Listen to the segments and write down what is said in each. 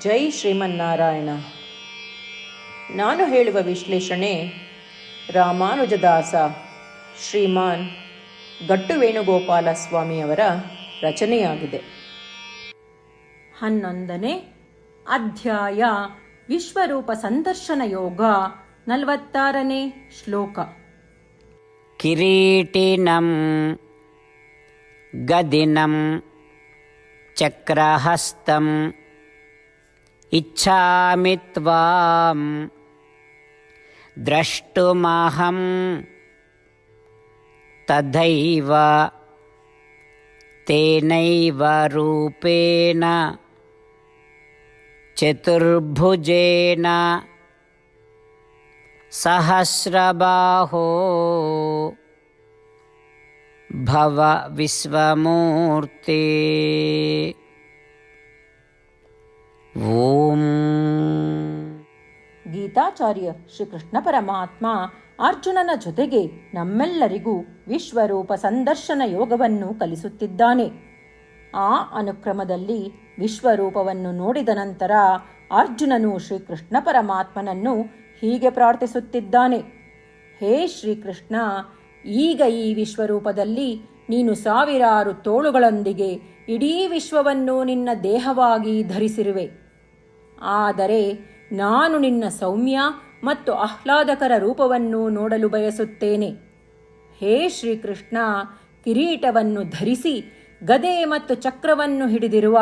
ಜೈ ಶ್ರೀಮನ್ನಾರಾಯಣ. ನಾನು ಹೇಳುವ ವಿಶ್ಲೇಷಣೆ ರಾಮಾನುಜದಾಸ ಶ್ರೀಮಾನ್ ಗಟ್ಟು ವೇಣುಗೋಪಾಲ ಸ್ವಾಮಿಯವರ ರಚನೆಯಾಗಿದೆ. 11ನೇ ಅಧ್ಯಾಯ ವಿಶ್ವರೂಪ ಸಂದರ್ಶನ ಯೋಗ. 46ನೇ ಶ್ಲೋಕ. ಕಿರೀಟಿನಂ ಗದಿನಂ ಚಕ್ರಹಸ್ತಂ ಇಚ್ಛಾಮಿ ತ್ವಾಂ ದ್ರಷ್ಟುಮಹಂ ತಥೈವ ತೇನೈವ ರೂಪೇಣ ಚತುರ್ಭುಜೇನ ಸಹಸ್ರಬಾಹೋ ಭವ ವಿಶ್ವಮೂರ್ತಿ. ಓಂ. ಗೀತಾಚಾರ್ಯ ಶ್ರೀಕೃಷ್ಣ ಪರಮಾತ್ಮ ಅರ್ಜುನನ ಜೊತೆಗೆ ನಮ್ಮೆಲ್ಲರಿಗೂ ವಿಶ್ವರೂಪ ಸಂದರ್ಶನ ಯೋಗವನ್ನು ಕಲಿಸುತ್ತಿದ್ದಾನೆ. ಆ ಅನುಕ್ರಮದಲ್ಲಿ ವಿಶ್ವರೂಪವನ್ನು ನೋಡಿದ ನಂತರ ಅರ್ಜುನನು ಶ್ರೀಕೃಷ್ಣ ಪರಮಾತ್ಮನನ್ನು ಹೀಗೆ ಪ್ರಾರ್ಥಿಸುತ್ತಿದ್ದಾನೆ: ಹೇ ಶ್ರೀಕೃಷ್ಣ, ಈಗ ಈ ವಿಶ್ವರೂಪದಲ್ಲಿ ನೀನು ಸಾವಿರಾರು ತೋಳುಗಳೊಂದಿಗೆ ಇಡೀ ವಿಶ್ವವನ್ನು ನಿನ್ನ ದೇಹವಾಗಿ ಧರಿಸಿರುವೆ. ಆದರೆ ನಾನು ನಿನ್ನ ಸೌಮ್ಯ ಮತ್ತು ಆಹ್ಲಾದಕರ ರೂಪವನ್ನು ನೋಡಲು ಬಯಸುತ್ತೇನೆ. ಹೇ ಶ್ರೀಕೃಷ್ಣ, ಕಿರೀಟವನ್ನು ಧರಿಸಿ ಗದೆ ಮತ್ತು ಚಕ್ರವನ್ನು ಹಿಡಿದಿರುವ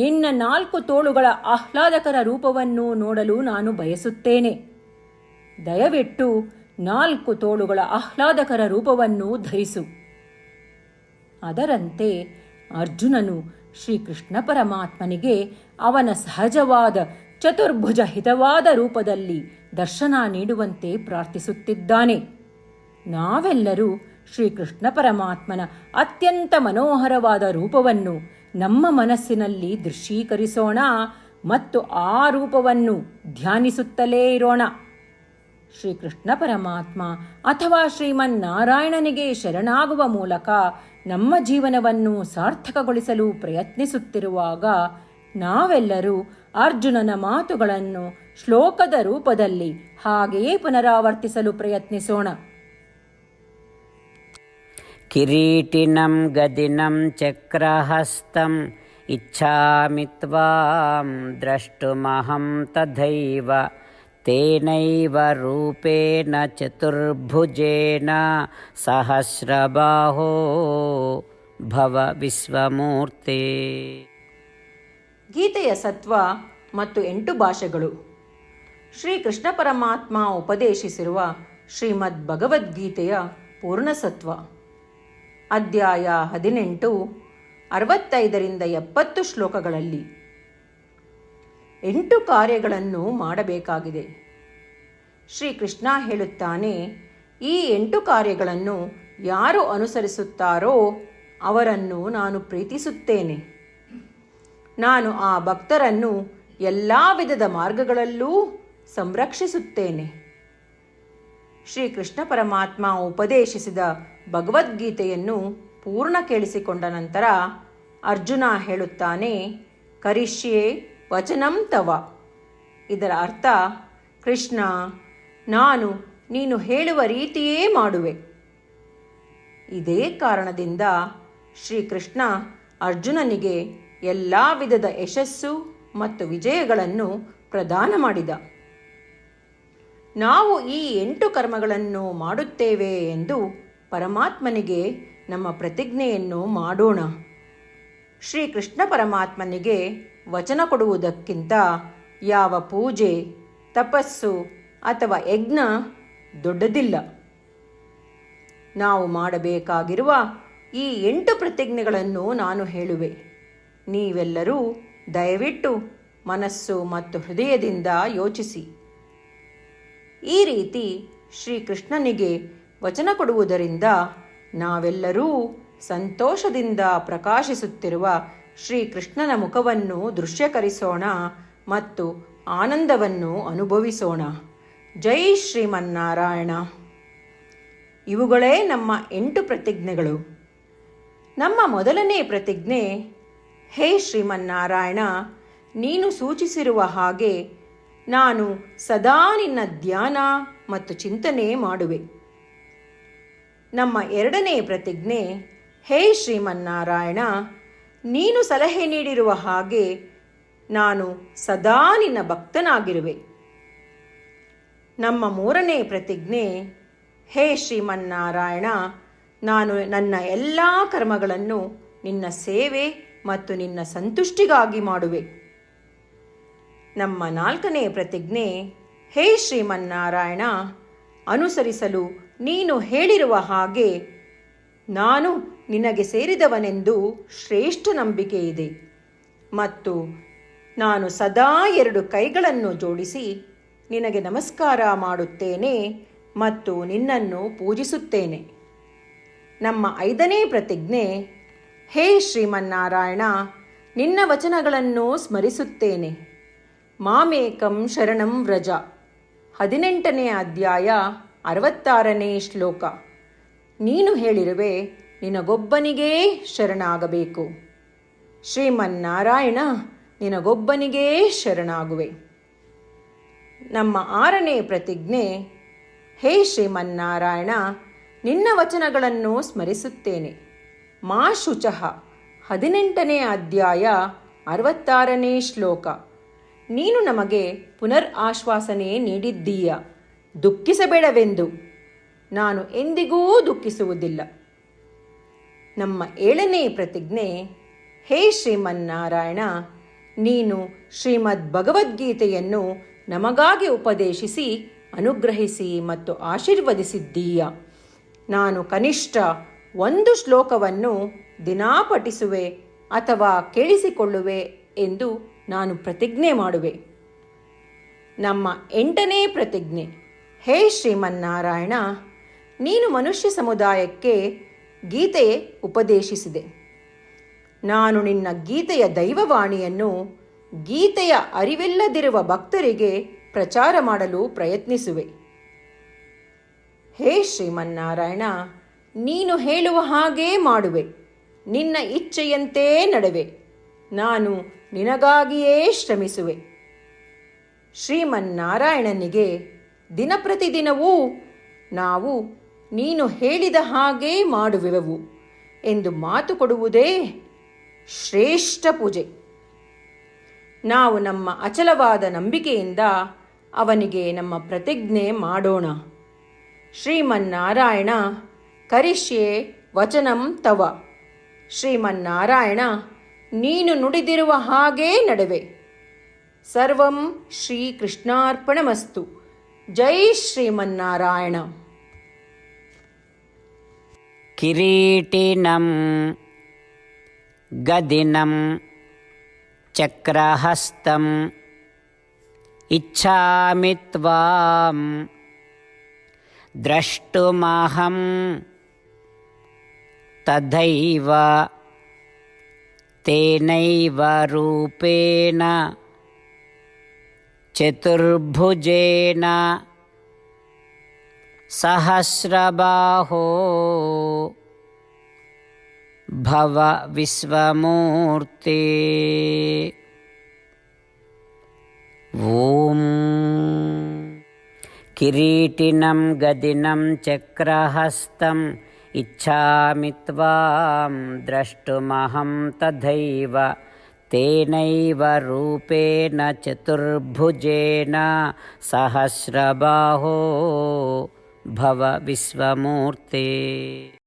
ನಿನ್ನ 4 ತೋಳುಗಳ ಆಹ್ಲಾದಕರ ರೂಪವನ್ನು ನೋಡಲು ನಾನು ಬಯಸುತ್ತೇನೆ. ದಯವಿಟ್ಟು 4 ತೋಳುಗಳ ಆಹ್ಲಾದಕರ ರೂಪವನ್ನು ಧರಿಸು. ಅದರಂತೆ ಅರ್ಜುನನು ಶ್ರೀಕೃಷ್ಣ ಪರಮಾತ್ಮನಿಗೆ ಅವನ ಸಹಜವಾದ ಚತುರ್ಭುಜ ಹಿತವಾದ ರೂಪದಲ್ಲಿ ದರ್ಶನ ನೀಡುವಂತೆ ಪ್ರಾರ್ಥಿಸುತ್ತಿದ್ದಾನೆ. ನಾವೆಲ್ಲರೂ ಶ್ರೀಕೃಷ್ಣ ಪರಮಾತ್ಮನ ಅತ್ಯಂತ ಮನೋಹರವಾದ ರೂಪವನ್ನು ನಮ್ಮ ಮನಸ್ಸಿನಲ್ಲಿ ದೃಶ್ಯೀಕರಿಸೋಣ ಮತ್ತು ಆ ರೂಪವನ್ನು ಧ್ಯಾನಿಸುತ್ತಲೇ ಇರೋಣ. ಶ್ರೀಕೃಷ್ಣ ಪರಮಾತ್ಮ ಅಥವಾ ಶ್ರೀಮನ್ನಾರಾಯಣನಿಗೆ ಶರಣಾಗುವ ಮೂಲಕ ನಮ್ಮ ಜೀವನವನ್ನು ಸಾರ್ಥಕಗೊಳಿಸಲು ಪ್ರಯತ್ನಿಸುತ್ತಿರುವಾಗ ನಾವೆಲ್ಲರೂ ಅರ್ಜುನನ ಮಾತುಗಳನ್ನು ಶ್ಲೋಕದ ರೂಪದಲ್ಲಿ ಹಾಗೆಯೇ ಪುನರಾವರ್ತಿಸಲು ಪ್ರಯತ್ನಿಸೋಣ. ಕಿರೀಟಿನಂ ಗದಿನಂ ಚಕ್ರಹಸ್ತಂ ಇಚ್ಛಾಮಿ ತ್ವಾಂ ದ್ರಷ್ಟುಮಹಂ ತಥೈವ ತೇನೈವ ರೂಪೇಣ ಚತುರ್ಭುಜೇನ ಸಹಸ್ರಬಾಹೋ ಭವ ವಿಶ್ವಮೂರ್ತಿ. ಗೀತೆಯ ಸತ್ವ ಮತ್ತು 8 ಭಾಷೆಗಳು. ಶ್ರೀಕೃಷ್ಣ ಪರಮಾತ್ಮ ಉಪದೇಶಿಸಿರುವ ಶ್ರೀಮದ್ ಭಗವದ್ಗೀತೆಯ ಪೂರ್ಣಸತ್ವ. ಅಧ್ಯಾಯ 18, 65ರಿಂದ 70 ಶ್ಲೋಕಗಳಲ್ಲಿ 8 ಕಾರ್ಯಗಳನ್ನು ಮಾಡಬೇಕಾಗಿದೆ. ಶ್ರೀಕೃಷ್ಣ ಹೇಳುತ್ತಾನೆ, ಈ 8 ಕಾರ್ಯಗಳನ್ನು ಯಾರು ಅನುಸರಿಸುತ್ತಾರೋ ಅವರನ್ನು ನಾನು ಪ್ರೀತಿಸುತ್ತೇನೆ. ನಾನು ಆ ಭಕ್ತರನ್ನು ಎಲ್ಲ ವಿಧದ ಮಾರ್ಗಗಳಲ್ಲೂ ಸಂರಕ್ಷಿಸುತ್ತೇನೆ. ಶ್ರೀಕೃಷ್ಣ ಪರಮಾತ್ಮ ಉಪದೇಶಿಸಿದ ಭಗವದ್ಗೀತೆಯನ್ನು ಪೂರ್ಣ ಕೇಳಿಸಿಕೊಂಡ ನಂತರ ಅರ್ಜುನ ಹೇಳುತ್ತಾನೆ, ಕರಿಷ್ಯೆ ವಚನಂ ತವ. ಇದರ ಅರ್ಥ, ಕೃಷ್ಣ, ನಾನು ನೀನು ಹೇಳುವ ರೀತಿಯೇ ಮಾಡುವೆ. ಇದೇ ಕಾರಣದಿಂದ ಶ್ರೀಕೃಷ್ಣ ಅರ್ಜುನನಿಗೆ ಎಲ್ಲ ವಿಧದ ಯಶಸ್ಸು ಮತ್ತು ವಿಜಯಗಳನ್ನು ಪ್ರದಾನ ಮಾಡಿದ. ನಾವು ಈ 8 ಕರ್ಮಗಳನ್ನು ಮಾಡುತ್ತೇವೆ ಎಂದು ಪರಮಾತ್ಮನಿಗೆ ನಮ್ಮ ಪ್ರತಿಜ್ಞೆಯನ್ನು ಮಾಡೋಣ. ಶ್ರೀಕೃಷ್ಣ ಪರಮಾತ್ಮನಿಗೆ ವಚನ ಕೊಡುವುದಕ್ಕಿಂತ ಯಾವ ಪೂಜೆ, ತಪಸ್ಸು ಅಥವಾ ಯಜ್ಞ ದೊಡ್ಡದಿಲ್ಲ. ನಾವು ಮಾಡಬೇಕಾಗಿರುವ ಈ 8 ಪ್ರತಿಜ್ಞೆಗಳನ್ನು ನಾನು ಹೇಳುವೆ. ನೀವೆಲ್ಲರೂ ದಯವಿಟ್ಟು ಮನಸ್ಸು ಮತ್ತು ಹೃದಯದಿಂದ ಯೋಚಿಸಿ. ಈ ರೀತಿ ಶ್ರೀಕೃಷ್ಣನಿಗೆ ವಚನ ಕೊಡುವುದರಿಂದ ನಾವೆಲ್ಲರೂ ಸಂತೋಷದಿಂದ ಪ್ರಕಾಶಿಸುತ್ತಿರುವ ಶ್ರೀಕೃಷ್ಣನ ಮುಖವನ್ನು ದೃಶ್ಯಕರಿಸೋಣ ಮತ್ತು ಆನಂದವನ್ನು ಅನುಭವಿಸೋಣ. ಜೈ ಶ್ರೀಮನ್ನಾರಾಯಣ. ಇವುಗಳೇ ನಮ್ಮ 8 ಪ್ರತಿಜ್ಞೆಗಳು. ನಮ್ಮ ಮೊದಲನೇ ಪ್ರತಿಜ್ಞೆ, ಹೇ ಶ್ರೀಮನ್ನಾರಾಯಣ, ನೀನು ಸೂಚಿಸಿರುವ ಹಾಗೆ ನಾನು ಸದಾ ನಿನ್ನ ಧ್ಯಾನ ಮತ್ತು ಚಿಂತನೆ ಮಾಡುವೆ. ನಮ್ಮ ಎರಡನೇ ಪ್ರತಿಜ್ಞೆ, ಹೇ ಶ್ರೀಮನ್ನಾರಾಯಣ, ನೀನು ಸಲಹೆ ನೀಡಿರುವ ಹಾಗೆ ನಾನು ಸದಾ ನಿನ್ನ ಭಕ್ತನಾಗಿರುವೆ. ನಮ್ಮ ಮೂರನೇ ಪ್ರತಿಜ್ಞೆ, ಹೇ ಶ್ರೀಮನ್ನಾರಾಯಣ, ನಾನು ನನ್ನ ಎಲ್ಲ ಕರ್ಮಗಳನ್ನು ನಿನ್ನ ಸೇವೆ ಮತ್ತು ನಿನ್ನ ಸಂತುಷ್ಟಿಗಾಗಿ ಮಾಡುವೆ. ನಮ್ಮ ನಾಲ್ಕನೇ ಪ್ರತಿಜ್ಞೆ, ಹೇ ಶ್ರೀಮನ್ನಾರಾಯಣ, ಅನುಸರಿಸಲು ನೀನು ಹೇಳಿರುವ ಹಾಗೆ ನಾನು ನಿನಗೆ ಸೇರಿದವನೆಂದು ಶ್ರೇಷ್ಠ ನಂಬಿಕೆ ಇದೆ ಮತ್ತು ನಾನು ಸದಾ 2 ಕೈಗಳನ್ನು ಜೋಡಿಸಿ ನಿನಗೆ ನಮಸ್ಕಾರ ಮಾಡುತ್ತೇನೆ ಮತ್ತು ನಿನ್ನನ್ನು ಪೂಜಿಸುತ್ತೇನೆ. ನಮ್ಮ 5ನೇ ಪ್ರತಿಜ್ಞೆ, ಹೇ ಶ್ರೀಮನ್ನಾರಾಯಣ, ನಿನ್ನ ವಚನಗಳನ್ನು ಸ್ಮರಿಸುತ್ತೇನೆ. ಮಾಮೇಕಂ ಶರಣಂ ವ್ರಜ, 18ನೇ ಅಧ್ಯಾಯ 66ನೇ ಶ್ಲೋಕ. ನೀನು ಹೇಳಿರುವೆ, ನಿನಗೊಬ್ಬನಿಗೇ ಶರಣಾಗಬೇಕು. ಶ್ರೀಮನ್ನಾರಾಯಣ, ನಿನಗೊಬ್ಬನಿಗೇ ಶರಣಾಗುವೆ. ನಮ್ಮ 6ನೇ ಪ್ರತಿಜ್ಞೆ, ಹೇ ಶ್ರೀಮನ್ನಾರಾಯಣ, ನಿನ್ನ ವಚನಗಳನ್ನು ಸ್ಮರಿಸುತ್ತೇನೆ. ಮಾ ಶುಚಃ, 18ನೇ ಅಧ್ಯಾಯ 66ನೇ ಶ್ಲೋಕ. ನೀನು ನಮಗೆ ಪುನರ್ ಆಶ್ವಾಸನೆ ನೀಡಿದ್ದೀಯ, ದುಃಖಿಸಬೇಡವೆಂದು. ನಾನು ಎಂದಿಗೂ ದುಃಖಿಸುವುದಿಲ್ಲ. ನಮ್ಮ 7ನೇ ಪ್ರತಿಜ್ಞೆ, ಹೇ ಶ್ರೀಮನ್ನಾರಾಯಣ, ನೀನು ಶ್ರೀಮದ್ ಭಗವದ್ಗೀತೆಯನ್ನು ನಮಗಾಗಿ ಉಪದೇಶಿಸಿ ಅನುಗ್ರಹಿಸಿ ಮತ್ತು ಆಶೀರ್ವದಿಸಿದ್ದೀಯ. ನಾನು ಕನಿಷ್ಠ 1 ಶ್ಲೋಕವನ್ನು ದಿನಾ ಪಠಿಸುವೆ ಅಥವಾ ಕೇಳಿಸಿಕೊಳ್ಳುವೆ ಎಂದು ನಾನು ಪ್ರತಿಜ್ಞೆ ಮಾಡುವೆ. ನಮ್ಮ 8ನೇ ಪ್ರತಿಜ್ಞೆ, ಹೇ ಶ್ರೀಮನ್ನಾರಾಯಣ, ನೀನು ಮನುಷ್ಯ ಸಮುದಾಯಕ್ಕೆ ಗೀತೆ ಉಪದೇಶಿಸಿದೆ. ನಾನು ನಿನ್ನ ಗೀತೆಯ ದೈವವಾಣಿಯನ್ನು ಗೀತೆಯ ಅರಿವಿಲ್ಲದಿರುವ ಭಕ್ತರಿಗೆ ಪ್ರಚಾರ ಮಾಡಲು ಪ್ರಯತ್ನಿಸುವೆ. ಹೇ ಶ್ರೀಮನ್ನಾರಾಯಣ, ನೀನು ಹೇಳುವ ಹಾಗೇ ಮಾಡುವೆ. ನಿನ್ನ ಇಚ್ಛೆಯಂತೆ ನಡೆವೆ. ನಾನು ನಿನಗಾಗಿಯೇ ಶ್ರಮಿಸುವೆ. ಶ್ರೀಮನ್ನಾರಾಯಣನಿಗೆ ದಿನಪ್ರತಿದಿನವೂ ನಾವು ನೀನು ಹೇಳಿದ ಹಾಗೇ ಮಾಡುವೆವು ಎಂದು ಮಾತು ಕೊಡುವುದೇ ಶ್ರೇಷ್ಠ ಪೂಜೆ. ನಾವು ನಮ್ಮ ಅಚಲವಾದ ನಂಬಿಕೆಯಿಂದ ಅವನಿಗೆ ನಮ್ಮ ಪ್ರತಿಜ್ಞೆ ಮಾಡೋಣ. ಶ್ರೀಮನ್ನಾರಾಯಣ, ಕರಿಷ್ಯೆ ವಚನಂ ತವ. ಶ್ರೀಮನ್ನಾರಾಯಣ, ನೀನು ನುಡಿದಿರುವ ಹಾಗೇ ನಡೆವೆ. ಸರ್ವಂ ಶ್ರೀಕೃಷ್ಣಾರ್ಪಣಮಸ್ತು. ಜೈ ಶ್ರೀಮನ್ನಾರಾಯಣ. ಕಿರೀಟಿನಂ ಗದಿನಂ ಚಕ್ರಹಸ್ತಂ ಇಚ್ಛಾಮಿ ತ್ವಾಂ ದ್ರಷ್ಟುಮಹಂ ತಥೈವ ತೇನೈವ ರೂಪೇಣ ಚತುರ್ಭುಜೇನ ಸಹಸ್ರಬಾಹೋ ಭವ ವಿಶ್ವಮೂರ್ತಿ. ಓಂ ಕಿರೀಟಿನಂ ಗದಿನಂ ಚಕ್ರಹಸ್ತಂ ಇಚ್ಛಾಮಿ ತ್ವಾಂ ದ್ರಷ್ಟುಮಹಂ ತಥೈವ ತೇನೈವ ರೂಪೇಣ ಚತುರ್ಭುಜೇನ ಸಹಸ್ರಬಾಹೋ ಭವ ವಿಶ್ವಮೂರ್ತಿ.